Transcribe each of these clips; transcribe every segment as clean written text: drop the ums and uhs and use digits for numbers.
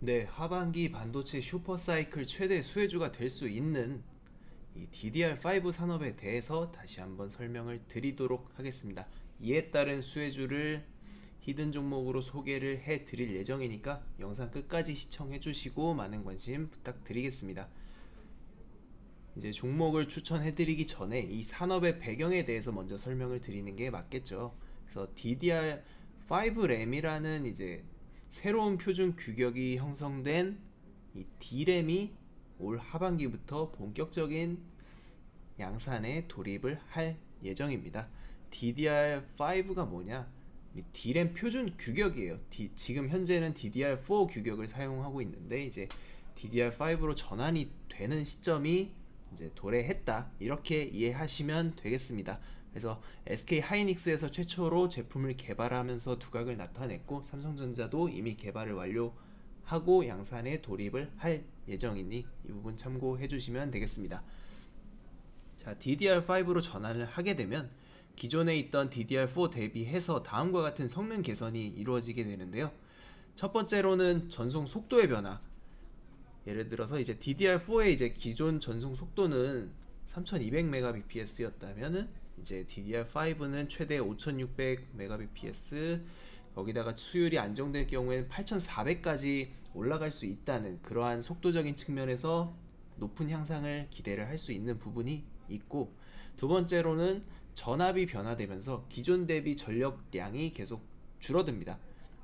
네, 하반기 반도체 슈퍼사이클 최대 수혜주가 될 수 있는 이 DDR5 산업에 대해서 다시 한번 설명을 드리도록 하겠습니다. 이에 따른 수혜주를 히든 종목으로 소개를 해 드릴 예정이니까 영상 끝까지 시청해 주시고 많은 관심 부탁드리겠습니다. 이제 종목을 추천해 드리기 전에 이 산업의 배경에 대해서 먼저 설명을 드리는 게 맞겠죠. 그래서 DDR5 램이라는 이제 새로운 표준 규격이 형성된 이 D램이 올 하반기부터 본격적인 양산에 돌입을 할 예정입니다. DDR5가 뭐냐? D램 표준 규격이에요. 지금 현재는 DDR4 규격을 사용하고 있는데 이제 DDR5로 전환이 되는 시점이 이제 도래했다, 이렇게 이해하시면 되겠습니다. 그래서 SK 하이닉스에서 최초로 제품을 개발하면서 두각을 나타냈고 삼성전자도 이미 개발을 완료하고 양산에 돌입을 할 예정이니 이 부분 참고해 주시면 되겠습니다. 자, DDR5로 전환을 하게 되면 기존에 있던 DDR4 대비해서 다음과 같은 성능 개선이 이루어지게 되는데요. 첫 번째로는 전송 속도의 변화. 예를 들어서 이제 DDR4의 이제 기존 전송 속도는 3200mbps였다면은 이제 DDR5는 최대 5600mbps, 거기다가 수율이 안정될 경우에는 8400까지 올라갈 수 있다는 그러한 속도적인 측면에서 높은 향상을 기대를 할 수 있는 부분이 있고, 두 번째로는 전압이 변화되면서 기존 대비 전력량이 계속 줄어듭니다.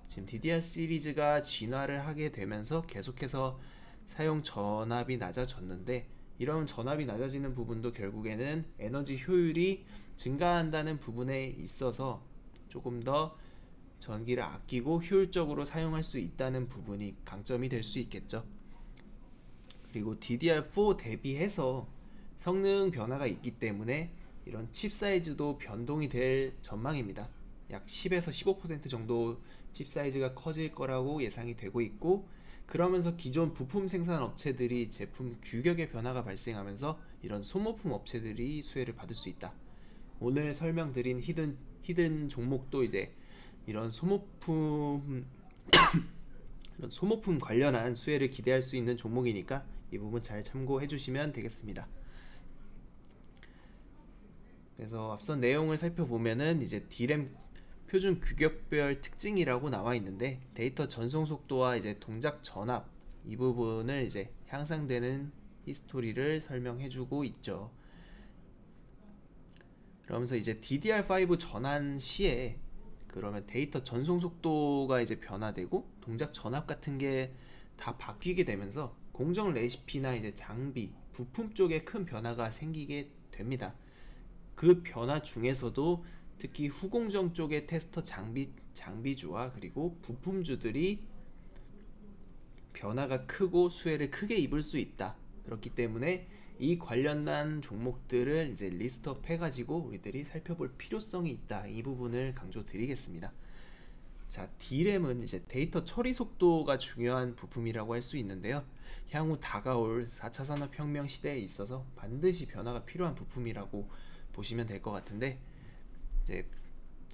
지금 DDR 시리즈가 진화를 하게 되면서 계속해서 사용 전압이 낮아졌는데, 이런 전압이 낮아지는 부분도 결국에는 에너지 효율이 증가한다는 부분에 있어서 조금 더 전기를 아끼고 효율적으로 사용할 수 있다는 부분이 강점이 될 수 있겠죠. 그리고 DDR4 대비해서 성능 변화가 있기 때문에 이런 칩 사이즈도 변동이 될 전망입니다. 약 10에서 15% 정도 칩 사이즈가 커질 거라고 예상이 되고 있고, 그러면서 기존 부품 생산 업체들이 제품 규격의 변화가 발생하면서 이런 소모품 업체들이 수혜를 받을 수 있다. 오늘 설명드린 히든 종목도 이제 이런 소모품 이런 소모품 관련한 수혜를 기대할 수 있는 종목이니까 이 부분 잘 참고해 주시면 되겠습니다. 그래서 앞선 내용을 살펴보면은 이제 D램 표준 규격별 특징이라고 나와 있는데, 데이터 전송 속도와 이제 동작 전압, 이 부분을 이제 향상되는 히스토리를 설명해 주고 있죠. 그러면서 이제 DDR5 전환 시에 그러면 데이터 전송 속도가 이제 변화되고 동작 전압 같은 게 다 바뀌게 되면서 공정 레시피나 이제 장비, 부품 쪽에 큰 변화가 생기게 됩니다. 그 변화 중에서도 특히 후공정 쪽의 테스터 장비주와 그리고 부품주들이 변화가 크고 수혜를 크게 입을 수 있다. 그렇기 때문에 이 관련한 종목들을 이제 리스트업 해가지고 우리들이 살펴볼 필요성이 있다. 이 부분을 강조드리겠습니다. 자, D램은 이제 데이터 처리 속도가 중요한 부품이라고 할 수 있는데요. 향후 다가올 4차 산업혁명 시대에 있어서 반드시 변화가 필요한 부품이라고 보시면 될 것 같은데, 이제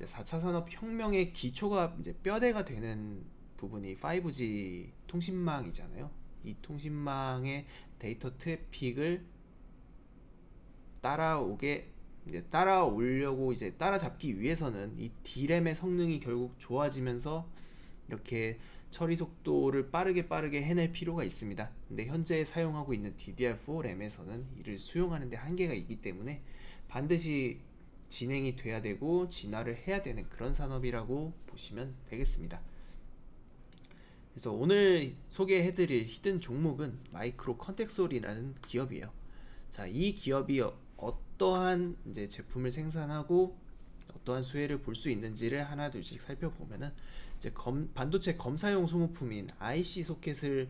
4차 산업혁명의 기초가 이제 뼈대가 되는 부분이 5G 통신망이잖아요. 이 통신망의 데이터 트래픽을 따라오려고 이제 따라잡기 위해서는 이 D램의 성능이 결국 좋아지면서 이렇게 처리 속도를 빠르게 해낼 필요가 있습니다. 근데 현재 사용하고 있는 DDR4 램에서는 이를 수용하는 데 한계가 있기 때문에 반드시 진행이 돼야 되고 진화를 해야 되는 그런 산업이라고 보시면 되겠습니다. 그래서 오늘 소개해드릴 히든 종목은 마이크로 컨텍솔이라는 기업이에요. 자, 이 기업이 어떠한 이제 제품을 생산하고 어떠한 수혜를 볼 수 있는지를 하나 둘씩 살펴보면은, 이제 반도체 검사용 소모품인 IC 소켓을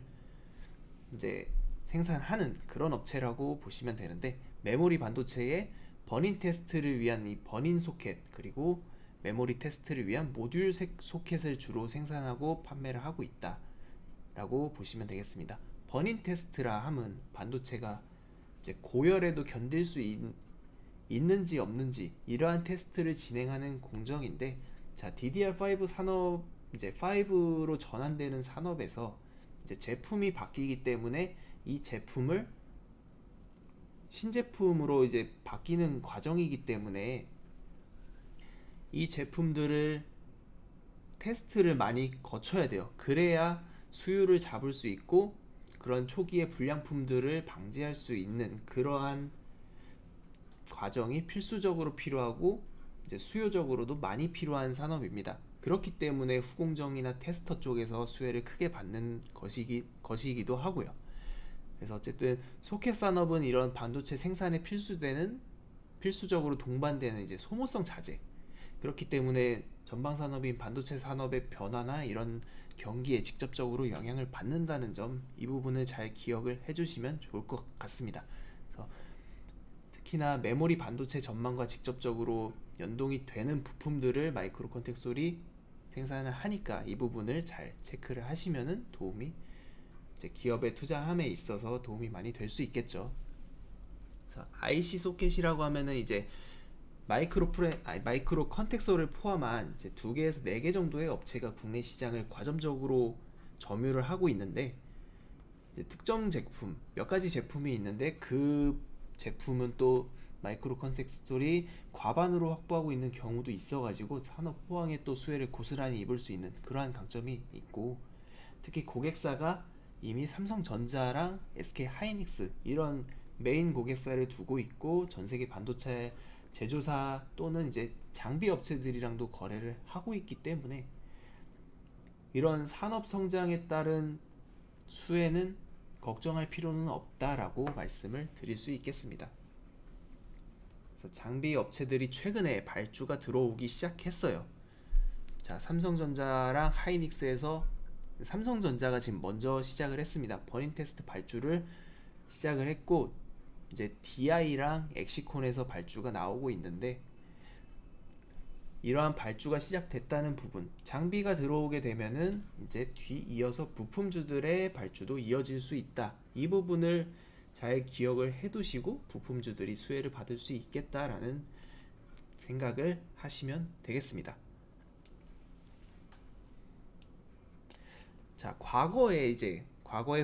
이제 생산하는 그런 업체라고 보시면 되는데, 메모리 반도체에 버닌 테스트를 위한 이 버닌 소켓, 그리고 메모리 테스트를 위한 모듈 소켓을 주로 생산하고 판매를 하고 있다 라고 보시면 되겠습니다. 버닌 테스트라 함은 반도체가 이제 고열에도 견딜 수 있는지 없는지 이러한 테스트를 진행하는 공정인데, 자, DDR5 산업, 이제 5로 전환되는 산업에서 이제 제품이 바뀌기 때문에 이 제품을 신제품으로 이제 바뀌는 과정이기 때문에 이 제품들을 테스트를 많이 거쳐야 돼요. 그래야 수율을 잡을 수 있고 그런 초기의 불량품들을 방지할 수 있는 그러한 과정이 필수적으로 필요하고 이제 수요적으로도 많이 필요한 산업입니다. 그렇기 때문에 후공정이나 테스터 쪽에서 수혜를 크게 받는 것이기도 하고요. 그래서 어쨌든 소켓 산업은 이런 반도체 생산에 필수적으로 동반되는 이제 소모성 자재, 그렇기 때문에 전방 산업인 반도체 산업의 변화나 이런 경기에 직접적으로 영향을 받는다는 점, 이 부분을 잘 기억을 해주시면 좋을 것 같습니다. 그래서 특히나 메모리 반도체 전망과 직접적으로 연동이 되는 부품들을 마이크로 컨텍솔이 생산을 하니까 이 부분을 잘 체크를 하시면은 도움이, 이제 기업의 투자함에 있어서 도움이 많이 될 수 있겠죠. 그래서 IC 소켓이라고 하면은 이제 마이크로 컨텍솔을 포함한 이제 2개에서 4개 정도의 업체가 국내 시장을 과점적으로 점유를 하고 있는데, 이제 특정 제품, 몇 가지 제품이 있는데 그 제품은 또 마이크로 컨텍솔이 과반으로 확보하고 있는 경우도 있어가지고 산업 호황에 또 수혜를 고스란히 입을 수 있는 그러한 강점이 있고, 특히 고객사가 이미 삼성전자랑 SK 하이닉스 이런 메인 고객사를 두고 있고 전세계 반도체 제조사 또는 이제 장비 업체들이랑도 거래를 하고 있기 때문에 이런 산업 성장에 따른 수혜는 걱정할 필요는 없다라고 말씀을 드릴 수 있겠습니다. 그래서 장비 업체들이 최근에 발주가 들어오기 시작했어요. 자, 삼성전자랑 하이닉스에서 삼성전자가 지금 먼저 시작을 했습니다. 버닝 테스트 발주를 시작을 했고, 이제 DI랑 엑시콘에서 발주가 나오고 있는데, 이러한 발주가 시작됐다는 부분, 장비가 들어오게 되면은 이제 뒤이어서 부품주들의 발주도 이어질 수 있다. 이 부분을 잘 기억을 해두시고 부품주들이 수혜를 받을 수 있겠다라는 생각을 하시면 되겠습니다. 자, 과거의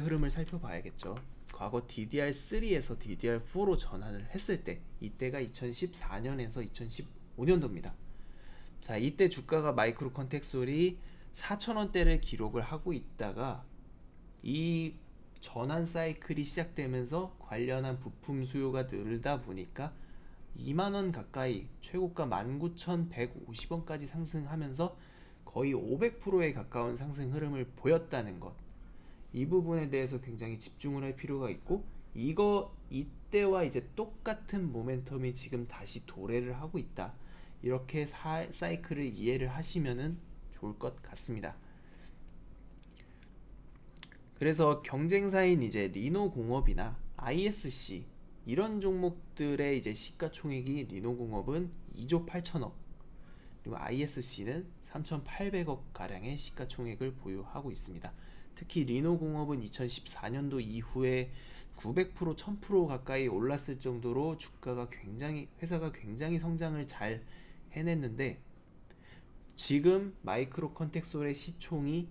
흐름을 살펴봐야겠죠. 과거 DDR3에서 DDR4로 전환을 했을 때, 이때가 2014년에서 2015년도입니다. 자, 이때 주가가 마이크로 컨텍솔이 4,000원대를 기록을 하고 있다가 이 전환 사이클이 시작되면서 관련한 부품 수요가 늘다 보니까 2만원 가까이, 최고가 19,150원까지 상승하면서 거의 500%에 가까운 상승 흐름을 보였다는 것, 이 부분에 대해서 굉장히 집중을 할 필요가 있고, 이때와 이제 똑같은 모멘텀이 지금 다시 도래를 하고 있다, 이렇게 사이클을 이해를 하시면은 좋을 것 같습니다. 그래서 경쟁사인 이제 리노공업이나 ISC 이런 종목들의 이제 시가총액이, 리노공업은 2조 8천억, 그리고 ISC는 3,800억 가량의 시가총액을 보유하고 있습니다. 특히 리노공업은 2014년도 이후에 900%, 1000% 가까이 올랐을 정도로 회사가 굉장히 성장을 잘 해냈는데, 지금 마이크로 컨텍솔의 시총이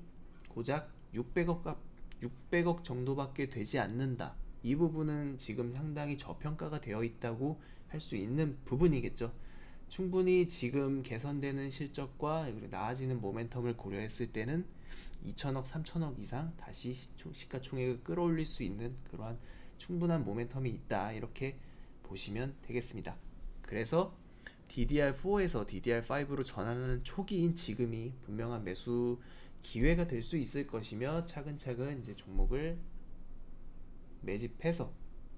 고작 600억 정도밖에 되지 않는다. 이 부분은 지금 상당히 저평가가 되어 있다고 할 수 있는 부분이겠죠. 충분히 지금 개선되는 실적과 나아지는 모멘텀을 고려했을 때는 2천억, 3천억 이상 다시 시가총액을 끌어올릴 수 있는 그러한 충분한 모멘텀이 있다, 이렇게 보시면 되겠습니다. 그래서 DDR4에서 DDR5로 전환하는 초기인 지금이 분명한 매수 기회가 될 수 있을 것이며, 차근차근 이제 종목을 매집해서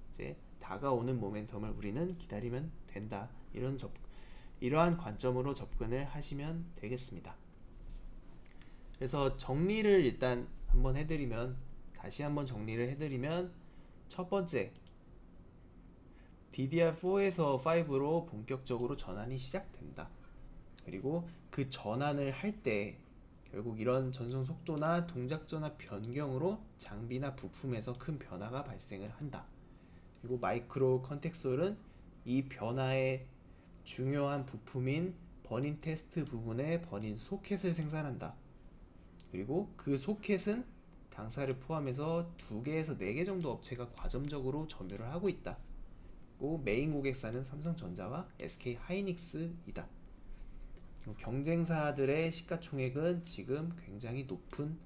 이제 다가오는 모멘텀을 우리는 기다리면 된다, 이러한 관점으로 접근을 하시면 되겠습니다. 그래서 정리를 일단 다시 한번 정리를 해드리면, 첫 번째, DDR4에서 5로 본격적으로 전환이 시작된다. 그리고 그 전환을 할 때 결국 이런 전송 속도나 동작 전압 변경으로 장비나 부품에서 큰 변화가 발생을 한다. 그리고 마이크로 컨텍솔은 이 변화의 중요한 부품인 버닝 테스트 부분의 버닝 소켓을 생산한다. 그리고 그 소켓은 당사를 포함해서 2개에서 4개 정도 업체가 과점적으로 점유를 하고 있다. 그리고 메인 고객사는 삼성전자와 SK 하이닉스이다. 경쟁사들의 시가총액은 지금 굉장히 높은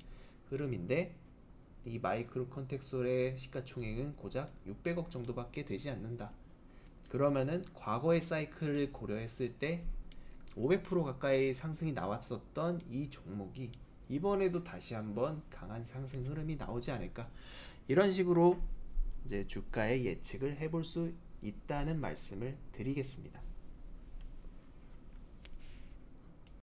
흐름인데 이 마이크로 컨텍솔의 시가총액은 고작 600억 정도밖에 되지 않는다. 그러면은 과거의 사이클을 고려했을 때 500% 가까이 상승이 나왔었던 이 종목이 이번에도 다시 한번 강한 상승 흐름이 나오지 않을까, 이런 식으로 이제 주가의 예측을 해볼 수 있다는 말씀을 드리겠습니다.